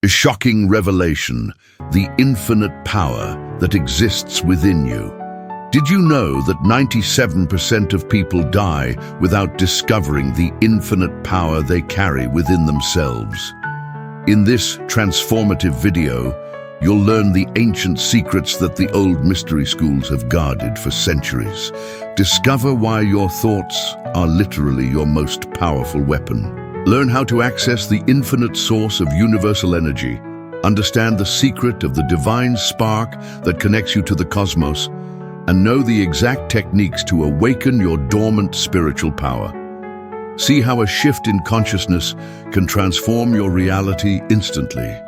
A shocking revelation, the infinite power that exists within you. Did you know that 97% of people die without discovering the infinite power they carry within themselves? In this transformative video, you'll learn the ancient secrets that the old mystery schools have guarded for centuries. Discover why your thoughts are literally your most powerful weapon. Learn how to access the infinite source of universal energy. Understand the secret of the divine spark that connects you to the cosmos, and know the exact techniques to awaken your dormant spiritual power. See how a shift in consciousness can transform your reality instantly.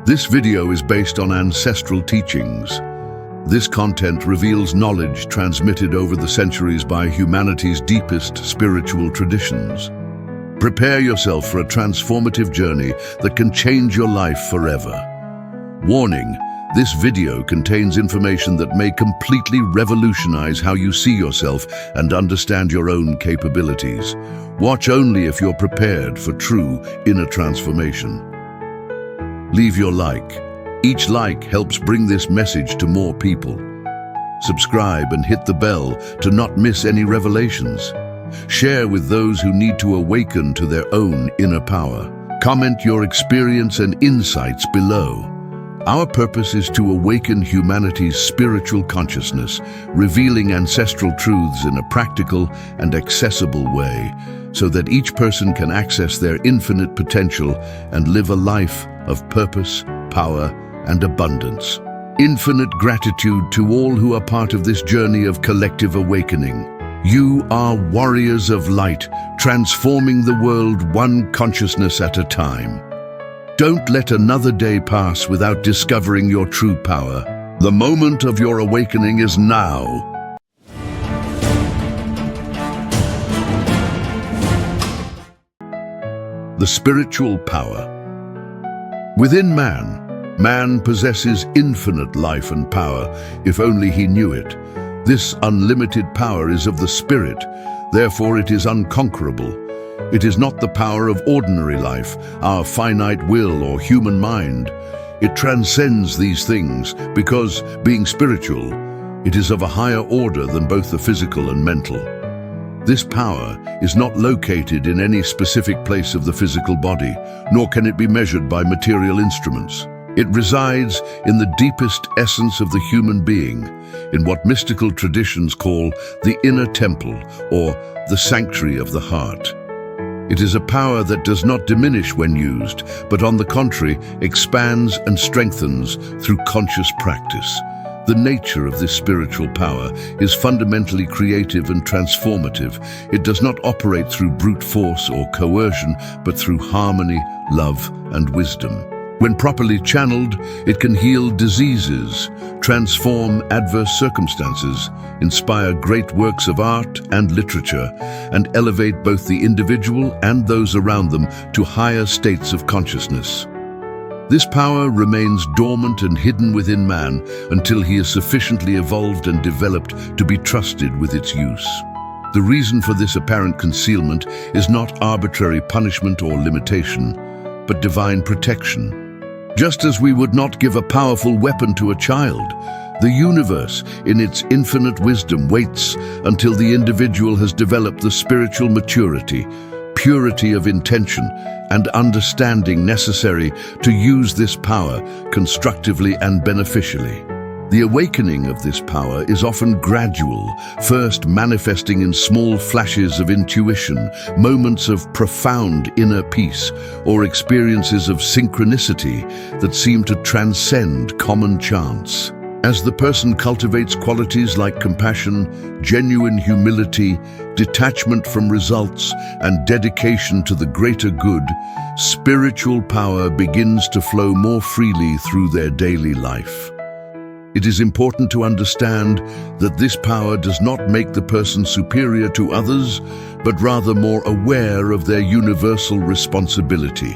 This video is based on ancestral teachings. This content reveals knowledge transmitted over the centuries by humanity's deepest spiritual traditions. Prepare yourself for a transformative journey that can change your life forever. Warning: this video contains information that may completely revolutionize how you see yourself and understand your own capabilities. Watch only if you're prepared for true inner transformation. Leave your like. Each like helps bring this message to more people. Subscribe and hit the bell to not miss any revelations. Share with those who need to awaken to their own inner power. Comment your experience and insights below. Our purpose is to awaken humanity's spiritual consciousness, revealing ancestral truths in a practical and accessible way, so that each person can access their infinite potential and live a life of purpose, power, and abundance. Infinite gratitude to all who are part of this journey of collective awakening. You are warriors of light, transforming the world one consciousness at a time. Don't let another day pass without discovering your true power. The moment of your awakening is now. The spiritual power. Within man possesses infinite life and power, if only he knew it. This unlimited power is of the spirit, therefore it is unconquerable. It is not the power of ordinary life, our finite will or human mind. It transcends these things because, being spiritual, it is of a higher order than both the physical and mental. This power is not located in any specific place of the physical body, nor can it be measured by material instruments. It resides in the deepest essence of the human being, in what mystical traditions call the inner temple or the sanctuary of the heart. It is a power that does not diminish when used, but on the contrary, expands and strengthens through conscious practice. The nature of this spiritual power is fundamentally creative and transformative. It does not operate through brute force or coercion, but through harmony, love, and wisdom. When properly channeled, it can heal diseases, transform adverse circumstances, inspire great works of art and literature, and elevate both the individual and those around them to higher states of consciousness. This power remains dormant and hidden within man until he is sufficiently evolved and developed to be trusted with its use. The reason for this apparent concealment is not arbitrary punishment or limitation, but divine protection. Just as we would not give a powerful weapon to a child, the universe, in its infinite wisdom, waits until the individual has developed the spiritual maturity, purity of intention, and understanding necessary to use this power constructively and beneficially. The awakening of this power is often gradual, first manifesting in small flashes of intuition, moments of profound inner peace, or experiences of synchronicity that seem to transcend common chance. As the person cultivates qualities like compassion, genuine humility, detachment from results, and dedication to the greater good, spiritual power begins to flow more freely through their daily life. It is important to understand that this power does not make the person superior to others, but rather more aware of their universal responsibility.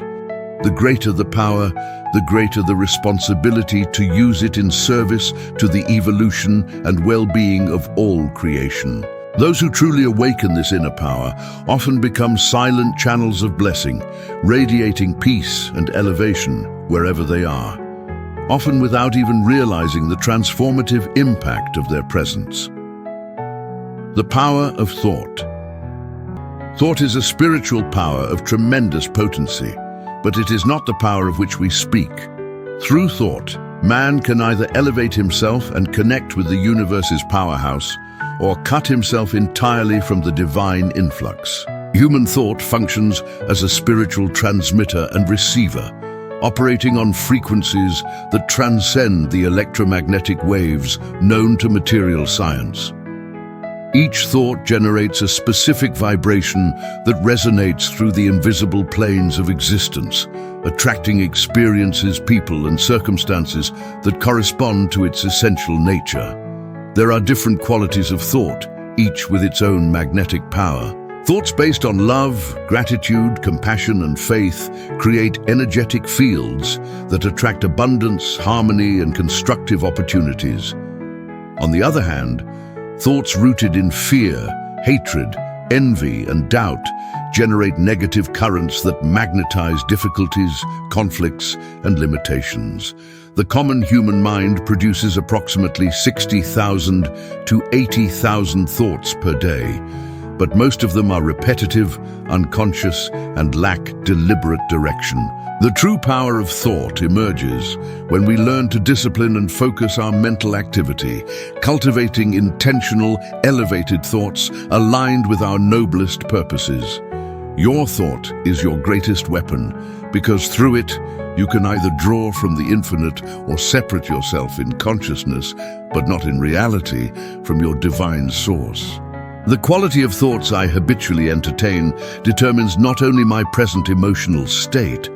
The greater the power, the greater the responsibility to use it in service to the evolution and well-being of all creation. Those who truly awaken this inner power often become silent channels of blessing, radiating peace and elevation wherever they are, often without even realizing the transformative impact of their presence. The power of thought. Thought is a spiritual power of tremendous potency, but it is not the power of which we speak. Through thought, man can either elevate himself and connect with the universe's powerhouse, or cut himself entirely from the divine influx. Human thought functions as a spiritual transmitter and receiver, operating on frequencies that transcend the electromagnetic waves known to material science. Each thought generates a specific vibration that resonates through the invisible planes of existence, attracting experiences, people, and circumstances that correspond to its essential nature. There are different qualities of thought, each with its own magnetic power. Thoughts based on love, gratitude, compassion, and faith create energetic fields that attract abundance, harmony, and constructive opportunities. On the other hand, thoughts rooted in fear, hatred, envy, and doubt generate negative currents that magnetize difficulties, conflicts, and limitations. The common human mind produces approximately 60,000 to 80,000 thoughts per day, but most of them are repetitive, unconscious, and lack deliberate direction. The true power of thought emerges when we learn to discipline and focus our mental activity, cultivating intentional, elevated thoughts aligned with our noblest purposes. Your thought is your greatest weapon, because through it, you can either draw from the infinite or separate yourself in consciousness, but not in reality, from your divine source. The quality of thoughts I habitually entertain determines not only my present emotional state,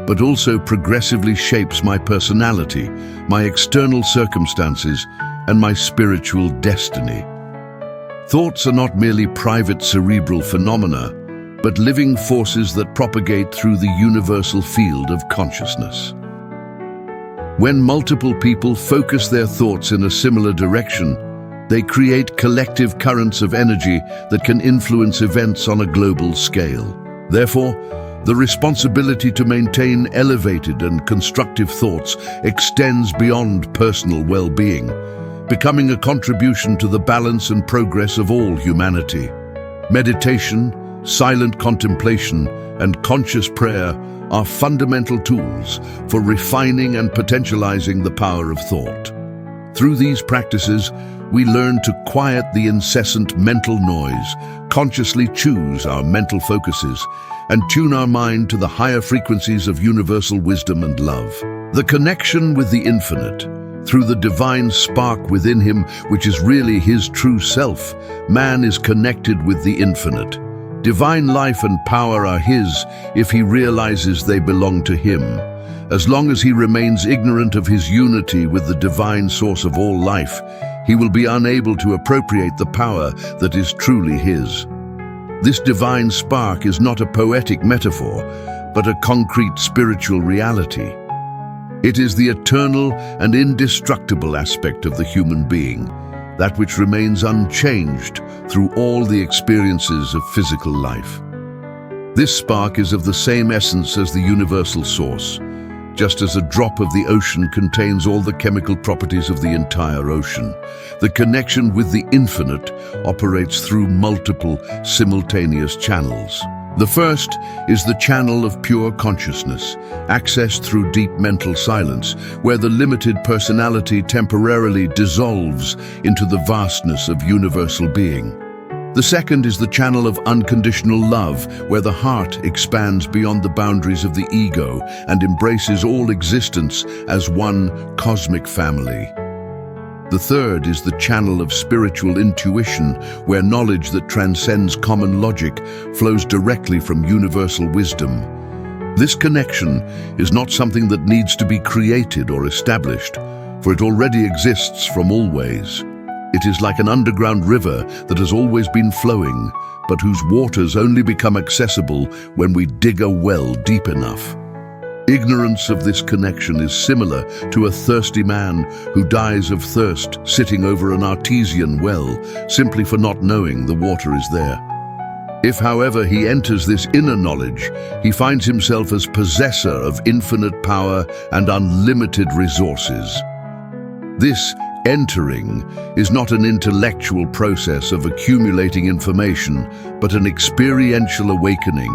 but also progressively shapes my personality, my external circumstances, and my spiritual destiny. Thoughts are not merely private cerebral phenomena, but living forces that propagate through the universal field of consciousness. When multiple people focus their thoughts in a similar direction, they create collective currents of energy that can influence events on a global scale. Therefore, the responsibility to maintain elevated and constructive thoughts extends beyond personal well-being, becoming a contribution to the balance and progress of all humanity. Meditation, silent contemplation, and conscious prayer are fundamental tools for refining and potentializing the power of thought. Through these practices, we learn to quiet the incessant mental noise, consciously choose our mental focuses, and tune our mind to the higher frequencies of universal wisdom and love. The connection with the infinite, through the divine spark within him, which is really his true self, man is connected with the infinite. Divine life and power are his if he realizes they belong to him. As long as he remains ignorant of his unity with the divine source of all life, he will be unable to appropriate the power that is truly his. This divine spark is not a poetic metaphor, but a concrete spiritual reality. It is the eternal and indestructible aspect of the human being, that which remains unchanged through all the experiences of physical life. This spark is of the same essence as the universal source, just as a drop of the ocean contains all the chemical properties of the entire ocean. The connection with the infinite operates through multiple, simultaneous channels. The first is the channel of pure consciousness, accessed through deep mental silence, where the limited personality temporarily dissolves into the vastness of universal being. The second is the channel of unconditional love, where the heart expands beyond the boundaries of the ego and embraces all existence as one cosmic family. The third is the channel of spiritual intuition, where knowledge that transcends common logic flows directly from universal wisdom. This connection is not something that needs to be created or established, for it already exists from always. It is like an underground river that has always been flowing, but whose waters only become accessible when we dig a well deep enough. Ignorance of this connection is similar to a thirsty man who dies of thirst sitting over an artesian well simply for not knowing the water is there. If, however, he enters this inner knowledge, he finds himself as possessor of infinite power and unlimited resources. This entering is not an intellectual process of accumulating information, but an experiential awakening,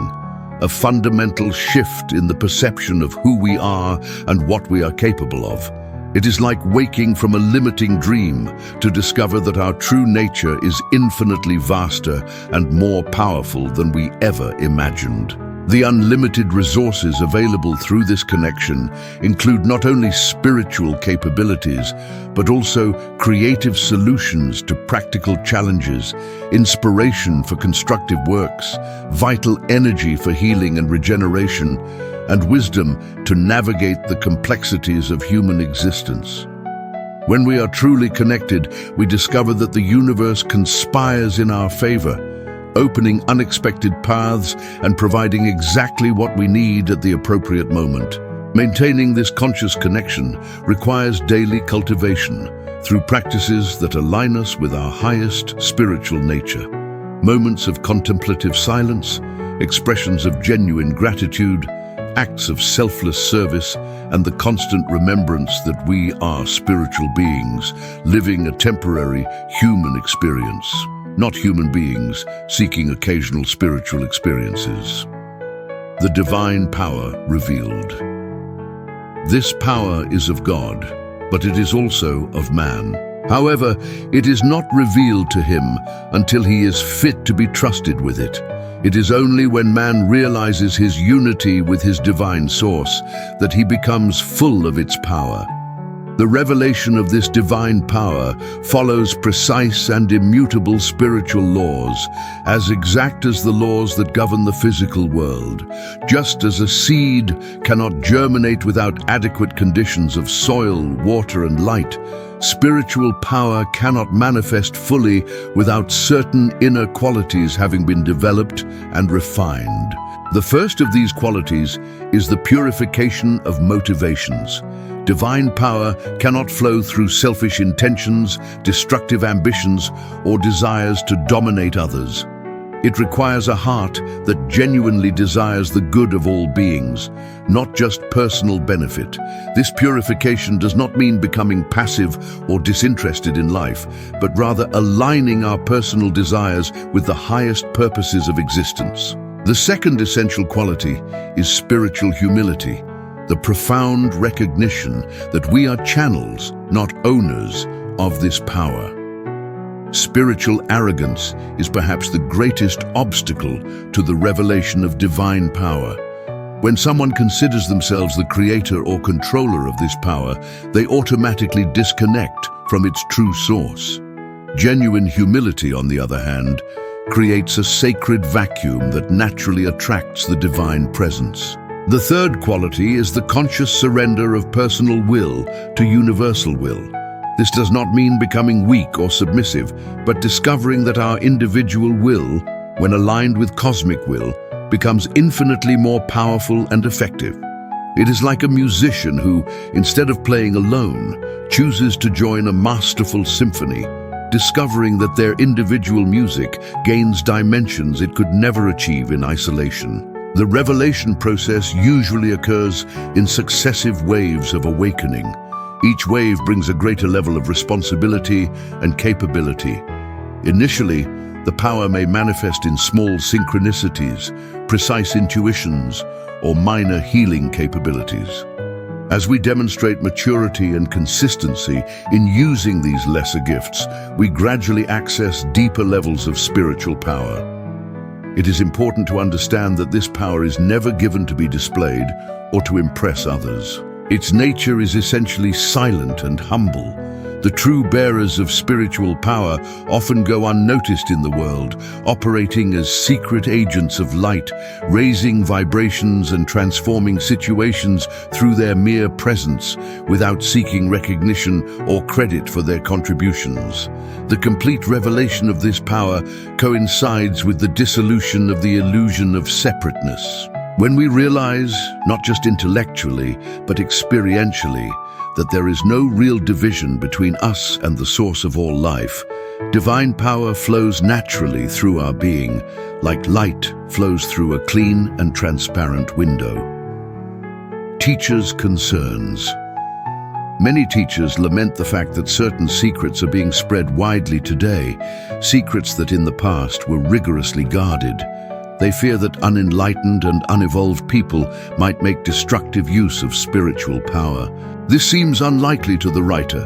a fundamental shift in the perception of who we are and what we are capable of. It is like waking from a limiting dream to discover that our true nature is infinitely vaster and more powerful than we ever imagined. The unlimited resources available through this connection include not only spiritual capabilities, but also creative solutions to practical challenges, inspiration for constructive works, vital energy for healing and regeneration, and wisdom to navigate the complexities of human existence. When we are truly connected, we discover that the universe conspires in our favor, opening unexpected paths and providing exactly what we need at the appropriate moment. Maintaining this conscious connection requires daily cultivation through practices that align us with our highest spiritual nature. Moments of contemplative silence, expressions of genuine gratitude, acts of selfless service, and the constant remembrance that we are spiritual beings living a temporary human experience, not human beings seeking occasional spiritual experiences. The divine power revealed. This power is of God, but it is also of man. However, it is not revealed to him until he is fit to be trusted with it. It is only when man realizes his unity with his divine source that he becomes full of its power. The revelation of this divine power follows precise and immutable spiritual laws, as exact as the laws that govern the physical world. Just as a seed cannot germinate without adequate conditions of soil, water, and light, spiritual power cannot manifest fully without certain inner qualities having been developed and refined. The first of these qualities is the purification of motivations. Divine power cannot flow through selfish intentions, destructive ambitions, or desires to dominate others. It requires a heart that genuinely desires the good of all beings, not just personal benefit. This purification does not mean becoming passive or disinterested in life, but rather aligning our personal desires with the highest purposes of existence. The second essential quality is spiritual humility, the profound recognition that we are channels, not owners, of this power. Spiritual arrogance is perhaps the greatest obstacle to the revelation of divine power. When someone considers themselves the creator or controller of this power, they automatically disconnect from its true source. Genuine humility, on the other hand, creates a sacred vacuum that naturally attracts the divine presence. The third quality is the conscious surrender of personal will to universal will. This does not mean becoming weak or submissive, but discovering that our individual will, when aligned with cosmic will, becomes infinitely more powerful and effective. It is like a musician who, instead of playing alone, chooses to join a masterful symphony, discovering that their individual music gains dimensions it could never achieve in isolation. The revelation process usually occurs in successive waves of awakening. Each wave brings a greater level of responsibility and capability. Initially, the power may manifest in small synchronicities, precise intuitions, or minor healing capabilities. As we demonstrate maturity and consistency in using these lesser gifts, we gradually access deeper levels of spiritual power. It is important to understand that this power is never given to be displayed or to impress others. Its nature is essentially silent and humble. The true bearers of spiritual power often go unnoticed in the world, operating as secret agents of light, raising vibrations and transforming situations through their mere presence, without seeking recognition or credit for their contributions. The complete revelation of this power coincides with the dissolution of the illusion of separateness. When we realize, not just intellectually, but experientially, that there is no real division between us and the source of all life, divine power flows naturally through our being, like light flows through a clean and transparent window. Teachers' concerns. Many teachers lament the fact that certain secrets are being spread widely today, secrets that in the past were rigorously guarded. They fear that unenlightened and unevolved people might make destructive use of spiritual power. This seems unlikely to the writer.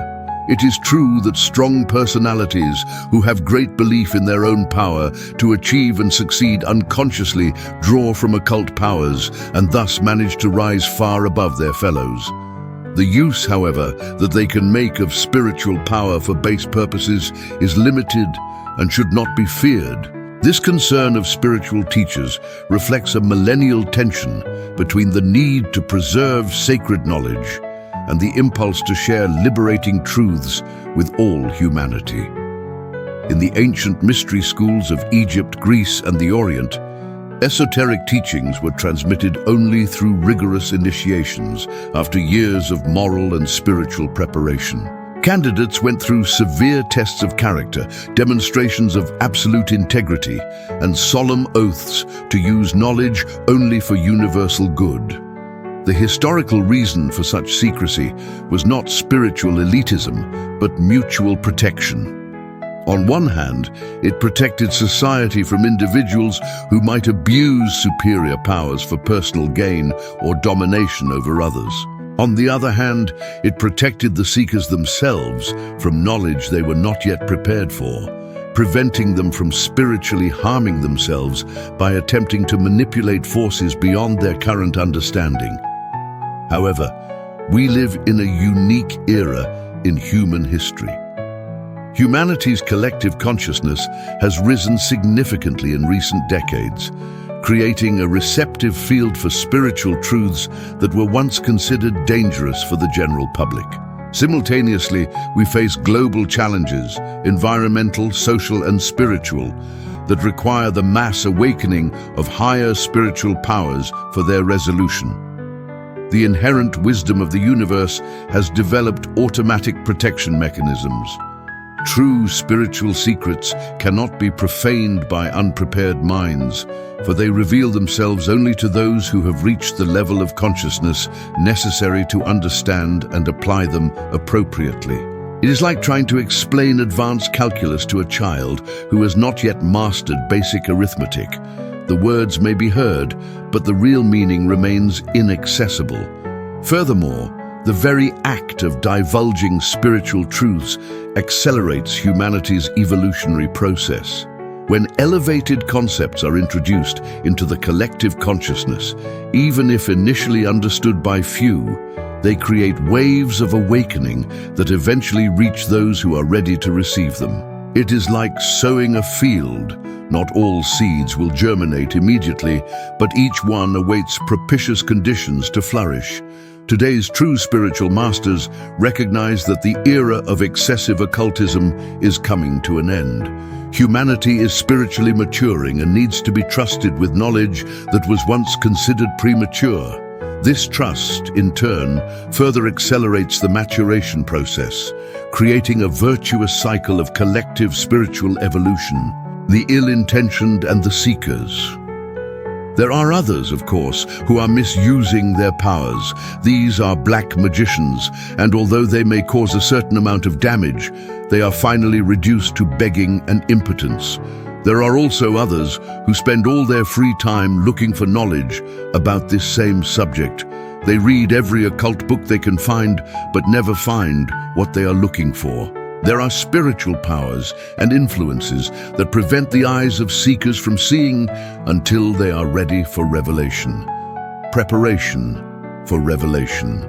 It is true that strong personalities who have great belief in their own power to achieve and succeed unconsciously draw from occult powers and thus manage to rise far above their fellows. The use, however, that they can make of spiritual power for base purposes is limited and should not be feared. This concern of spiritual teachers reflects a millennial tension between the need to preserve sacred knowledge and the impulse to share liberating truths with all humanity. In the ancient mystery schools of Egypt, Greece, and the Orient, esoteric teachings were transmitted only through rigorous initiations after years of moral and spiritual preparation. Candidates went through severe tests of character, demonstrations of absolute integrity, and solemn oaths to use knowledge only for universal good. The historical reason for such secrecy was not spiritual elitism, but mutual protection. On one hand, it protected society from individuals who might abuse superior powers for personal gain or domination over others. On the other hand, it protected the seekers themselves from knowledge they were not yet prepared for, preventing them from spiritually harming themselves by attempting to manipulate forces beyond their current understanding. However, we live in a unique era in human history. Humanity's collective consciousness has risen significantly in recent decades, creating a receptive field for spiritual truths that were once considered dangerous for the general public. Simultaneously, we face global challenges, environmental, social, and spiritual, that require the mass awakening of higher spiritual powers for their resolution. The inherent wisdom of the universe has developed automatic protection mechanisms. True spiritual secrets cannot be profaned by unprepared minds, for they reveal themselves only to those who have reached the level of consciousness necessary to understand and apply them appropriately. It is like trying to explain advanced calculus to a child who has not yet mastered basic arithmetic. The words may be heard, but the real meaning remains inaccessible. Furthermore, the very act of divulging spiritual truths accelerates humanity's evolutionary process. When elevated concepts are introduced into the collective consciousness, even if initially understood by few, they create waves of awakening that eventually reach those who are ready to receive them. It is like sowing a field. Not all seeds will germinate immediately, but each one awaits propitious conditions to flourish. Today's true spiritual masters recognize that the era of excessive occultism is coming to an end. Humanity is spiritually maturing and needs to be trusted with knowledge that was once considered premature. This trust, in turn, further accelerates the maturation process, creating a virtuous cycle of collective spiritual evolution. The ill-intentioned and the seekers. There are others, of course, who are misusing their powers. These are black magicians, and although they may cause a certain amount of damage, they are finally reduced to begging and impotence. There are also others who spend all their free time looking for knowledge about this same subject. They read every occult book they can find, but never find what they are looking for. There are spiritual powers and influences that prevent the eyes of seekers from seeing until they are ready for revelation. Preparation for revelation.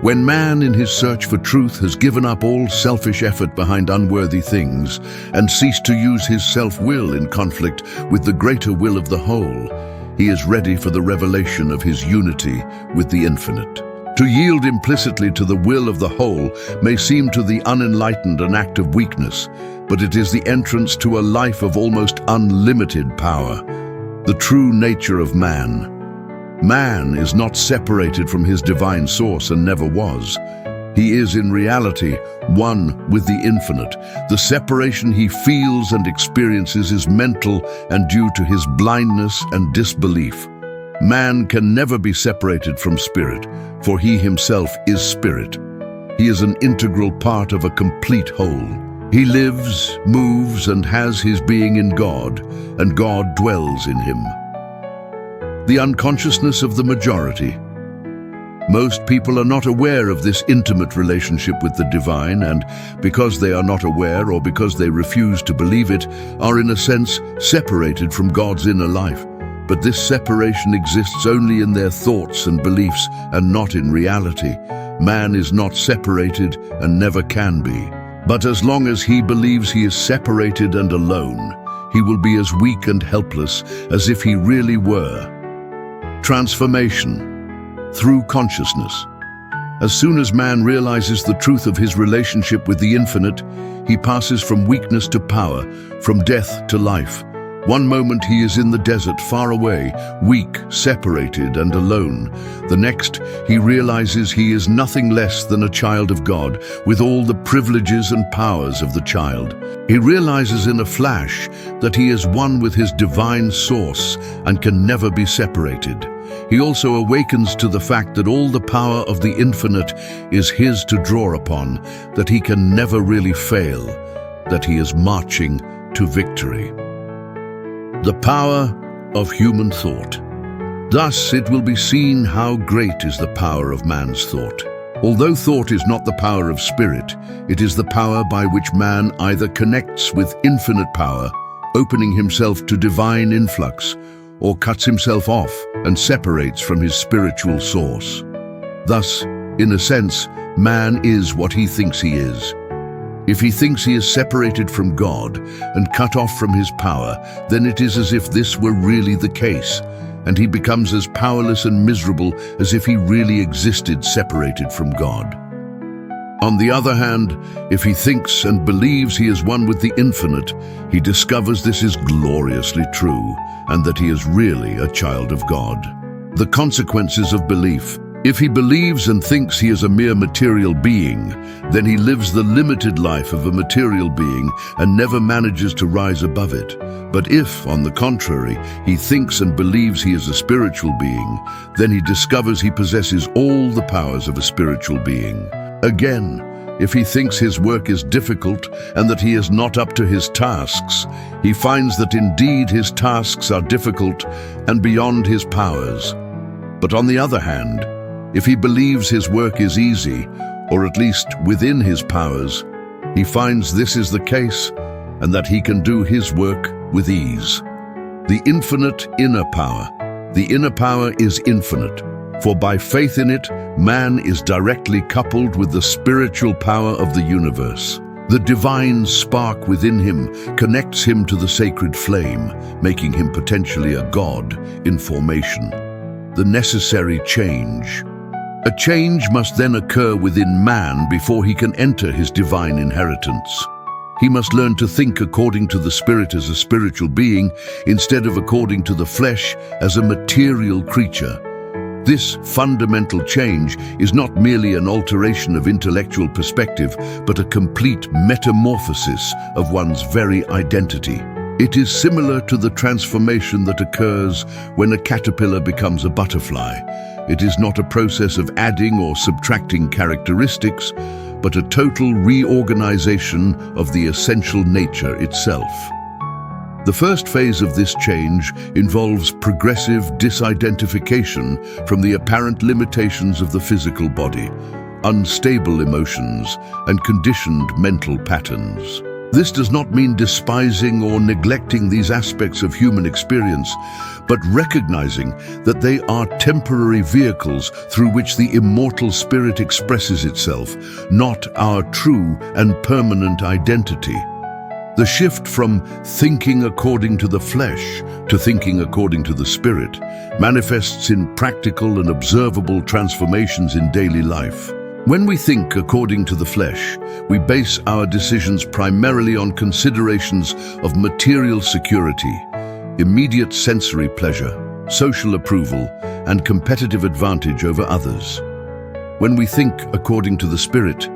When man in his search for truth has given up all selfish effort behind unworthy things and ceased to use his self-will in conflict with the greater will of the whole, he is ready for the revelation of his unity with the infinite. To yield implicitly to the will of the whole may seem to the unenlightened an act of weakness, but it is the entrance to a life of almost unlimited power, the true nature of man. Man is not separated from his divine source and never was. He is in reality one with the infinite. The separation he feels and experiences is mental and due to his blindness and disbelief. Man can never be separated from spirit, for he himself is spirit. He is an integral part of a complete whole. He lives, moves, and has his being in God, and God dwells in him. The unconsciousness of the majority. Most people are not aware of this intimate relationship with the divine, and because they are not aware or because they refuse to believe it, are in a sense separated from God's inner life. But this separation exists only in their thoughts and beliefs and not in reality. Man is not separated and never can be. But as long as he believes he is separated and alone, he will be as weak and helpless as if he really were. Transformation through consciousness. As soon as man realizes the truth of his relationship with the infinite, he passes from weakness to power, from death to life. One moment he is in the desert, far away, weak, separated, and alone. The next, he realizes he is nothing less than a child of God, with all the privileges and powers of the child. He realizes in a flash that he is one with his divine source and can never be separated. He also awakens to the fact that all the power of the infinite is his to draw upon, that he can never really fail, that he is marching to victory. The power of human thought. Thus it will be seen how great is the power of man's thought. Although thought is not the power of spirit, it is the power by which man either connects with infinite power, opening himself to divine influx, or cuts himself off and separates from his spiritual source. Thus, in a sense, man is what he thinks he is. If he thinks he is separated from God and cut off from his power, then it is as if this were really the case, and he becomes as powerless and miserable as if he really existed separated from God. On the other hand, if he thinks and believes he is one with the infinite, he discovers this is gloriously true, and that he is really a child of God. The consequences of belief. If he believes and thinks he is a mere material being, then he lives the limited life of a material being and never manages to rise above it. But if, on the contrary, he thinks and believes he is a spiritual being, then he discovers he possesses all the powers of a spiritual being. Again, if he thinks his work is difficult and that he is not up to his tasks, he finds that indeed his tasks are difficult and beyond his powers. But on the other hand, if he believes his work is easy, or at least within his powers, he finds this is the case and that he can do his work with ease. The infinite inner power. The inner power is infinite, for by faith in it, man is directly coupled with the spiritual power of the universe. The divine spark within him connects him to the sacred flame, making him potentially a god in formation. The necessary change. A change must then occur within man before he can enter his divine inheritance. He must learn to think according to the spirit as a spiritual being, instead of according to the flesh as a material creature. This fundamental change is not merely an alteration of intellectual perspective, but a complete metamorphosis of one's very identity. It is similar to the transformation that occurs when a caterpillar becomes a butterfly. It is not a process of adding or subtracting characteristics, but a total reorganization of the essential nature itself. The first phase of this change involves progressive disidentification from the apparent limitations of the physical body, unstable emotions, and conditioned mental patterns. This does not mean despising or neglecting these aspects of human experience, but recognizing that they are temporary vehicles through which the immortal spirit expresses itself, not our true and permanent identity. The shift from thinking according to the flesh to thinking according to the spirit manifests in practical and observable transformations in daily life. When we think according to the flesh, we base our decisions primarily on considerations of material security, immediate sensory pleasure, social approval, and competitive advantage over others. When we think according to the Spirit,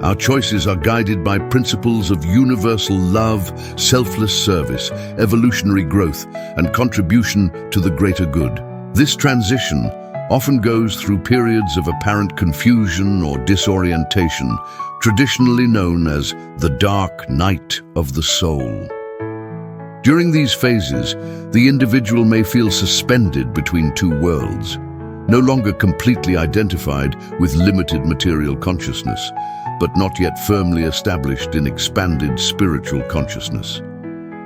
our choices are guided by principles of universal love, selfless service, evolutionary growth, and contribution to the greater good. This transition often goes through periods of apparent confusion or disorientation, traditionally known as the dark night of the soul. During these phases, the individual may feel suspended between two worlds, no longer completely identified with limited material consciousness, but not yet firmly established in expanded spiritual consciousness.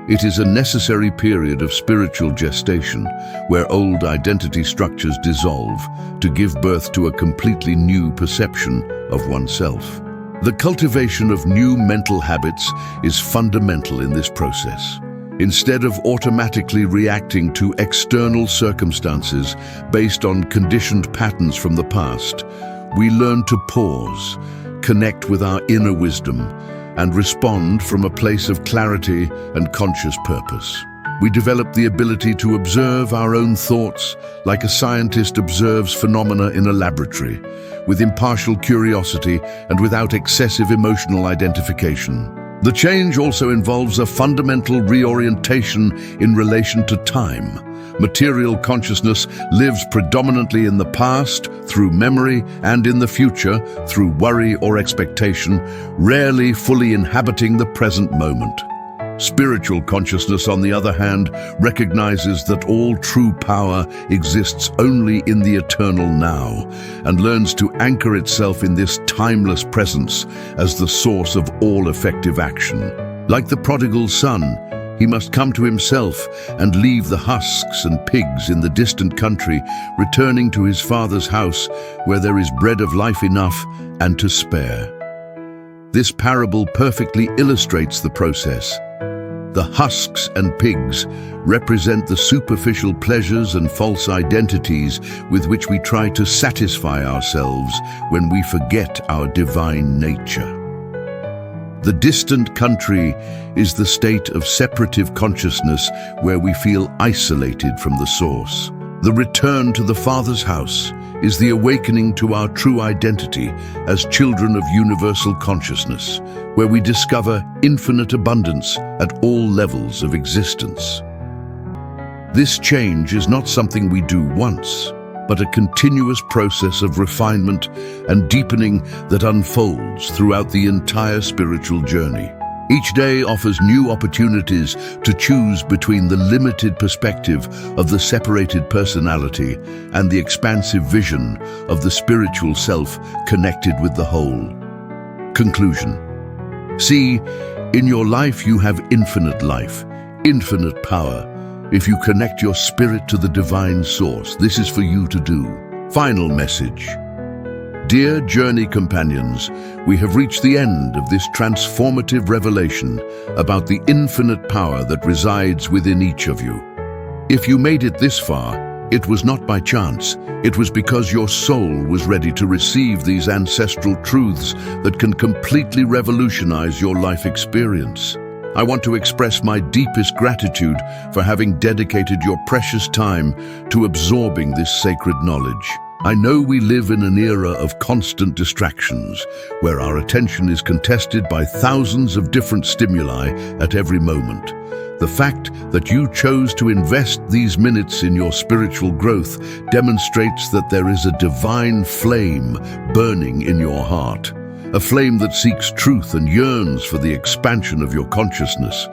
It is a necessary period of spiritual gestation where old identity structures dissolve to give birth to a completely new perception of oneself. The cultivation of new mental habits is fundamental in this process. Instead of automatically reacting to external circumstances based on conditioned patterns from the past, we learn to pause, connect with our inner wisdom, and respond from a place of clarity and conscious purpose. We develop the ability to observe our own thoughts like a scientist observes phenomena in a laboratory, with impartial curiosity and without excessive emotional identification. The change also involves a fundamental reorientation in relation to time. Material consciousness lives predominantly in the past through memory and in the future through worry or expectation, rarely fully inhabiting the present moment. Spiritual consciousness, on the other hand, recognizes that all true power exists only in the eternal now and learns to anchor itself in this timeless presence as the source of all effective action. Like the prodigal son, he must come to himself and leave the husks and pigs in the distant country, returning to his father's house where there is bread of life enough and to spare. This parable perfectly illustrates the process. The husks and pigs represent the superficial pleasures and false identities with which we try to satisfy ourselves when we forget our divine nature. The distant country is the state of separative consciousness where we feel isolated from the source. The return to the Father's house is the awakening to our true identity as children of universal consciousness, where we discover infinite abundance at all levels of existence. This change is not something we do once, but a continuous process of refinement and deepening that unfolds throughout the entire spiritual journey. Each day offers new opportunities to choose between the limited perspective of the separated personality and the expansive vision of the spiritual self connected with the whole. Conclusion. See, in your life you have infinite life, infinite power. If you connect your spirit to the divine source, this is for you to do. Final message. Dear journey companions, we have reached the end of this transformative revelation about the infinite power that resides within each of you. If you made it this far, it was not by chance. It was because your soul was ready to receive these ancestral truths that can completely revolutionize your life experience. I want to express my deepest gratitude for having dedicated your precious time to absorbing this sacred knowledge. I know we live in an era of constant distractions, where our attention is contested by thousands of different stimuli at every moment. The fact that you chose to invest these minutes in your spiritual growth demonstrates that there is a divine flame burning in your heart, a flame that seeks truth and yearns for the expansion of your consciousness.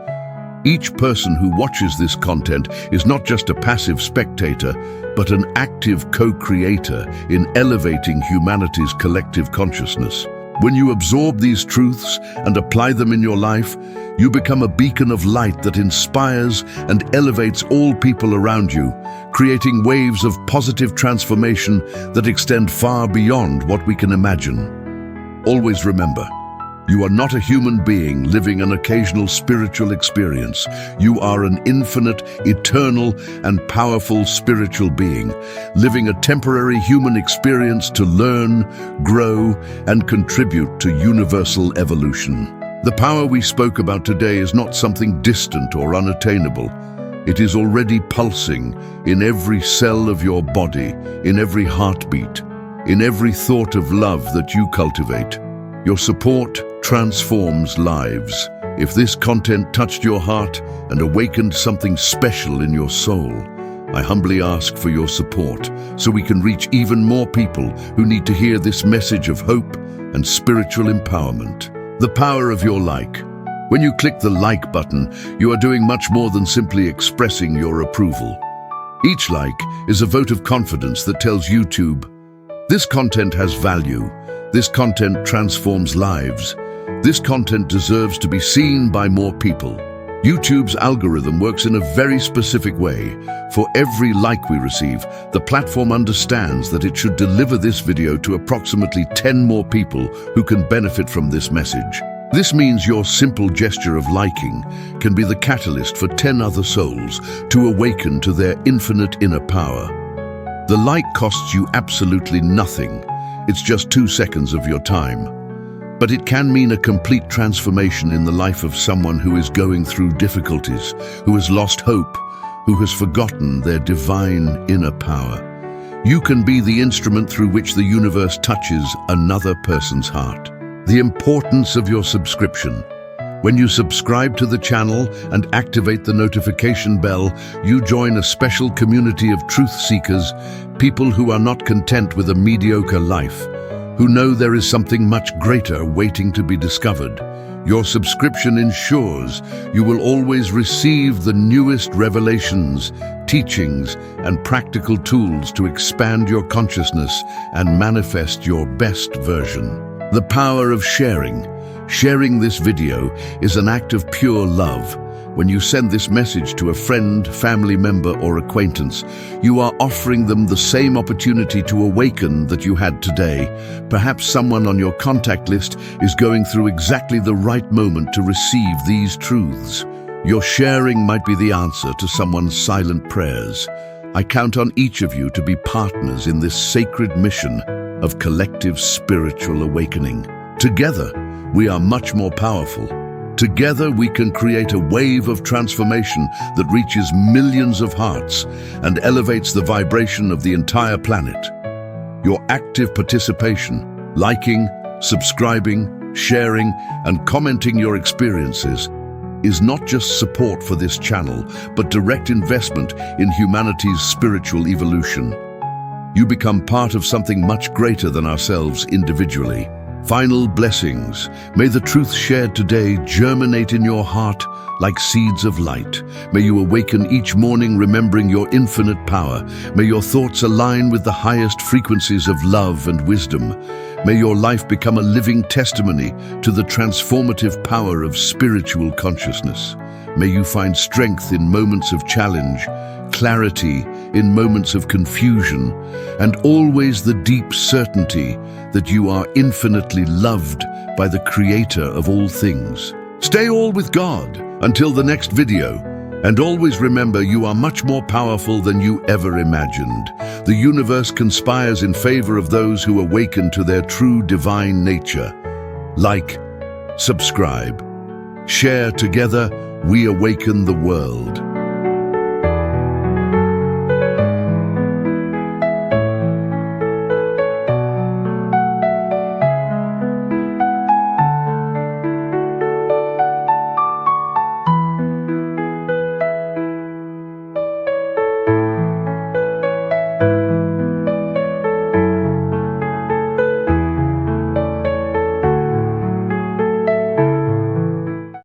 Each person who watches this content is not just a passive spectator, but an active co-creator in elevating humanity's collective consciousness. When you absorb these truths and apply them in your life, you become a beacon of light that inspires and elevates all people around you, creating waves of positive transformation that extend far beyond what we can imagine. Always remember, you are not a human being living an occasional spiritual experience. You are an infinite, eternal, and powerful spiritual being, living a temporary human experience to learn, grow, and contribute to universal evolution. The power we spoke about today is not something distant or unattainable. It is already pulsing in every cell of your body, in every heartbeat, in every thought of love that you cultivate. Your support transforms lives. If this content touched your heart and awakened something special in your soul, I humbly ask for your support so we can reach even more people who need to hear this message of hope and spiritual empowerment. The power of your like. When you click the like button, you are doing much more than simply expressing your approval. Each like is a vote of confidence that tells YouTube, this content has value, this content transforms lives, this content deserves to be seen by more people. YouTube's algorithm works in a very specific way. For every like we receive, the platform understands that it should deliver this video to approximately 10 more people who can benefit from this message. This means your simple gesture of liking can be the catalyst for 10 other souls to awaken to their infinite inner power. The like costs you absolutely nothing. It's just 2 seconds of your time. But it can mean a complete transformation in the life of someone who is going through difficulties, who has lost hope, who has forgotten their divine inner power. You can be the instrument through which the universe touches another person's heart. The importance of your subscription. When you subscribe to the channel and activate the notification bell, you join a special community of truth seekers, people who are not content with a mediocre life, who know there is something much greater waiting to be discovered. Your subscription ensures you will always receive the newest revelations, teachings, and practical tools to expand your consciousness and manifest your best version. The power of sharing. Sharing this video is an act of pure love. When you send this message to a friend, family member, or acquaintance, you are offering them the same opportunity to awaken that you had today. Perhaps someone on your contact list is going through exactly the right moment to receive these truths. Your sharing might be the answer to someone's silent prayers. I count on each of you to be partners in this sacred mission of collective spiritual awakening. Together, we are much more powerful. Together, we can create a wave of transformation that reaches millions of hearts and elevates the vibration of the entire planet. Your active participation, liking, subscribing, sharing, and commenting your experiences is not just support for this channel, but direct investment in humanity's spiritual evolution. You become part of something much greater than ourselves individually. Final blessings. May the truth shared today germinate in your heart like seeds of light. May you awaken each morning remembering your infinite power. May your thoughts align with the highest frequencies of love and wisdom. May your life become a living testimony to the transformative power of spiritual consciousness. May you find strength in moments of challenge, clarity in moments of confusion, and always the deep certainty that you are infinitely loved by the Creator of all things. Stay all with God until the next video, and always remember you are much more powerful than you ever imagined. The universe conspires in favor of those who awaken to their true divine nature. Like, subscribe, share. Together, we awaken the world.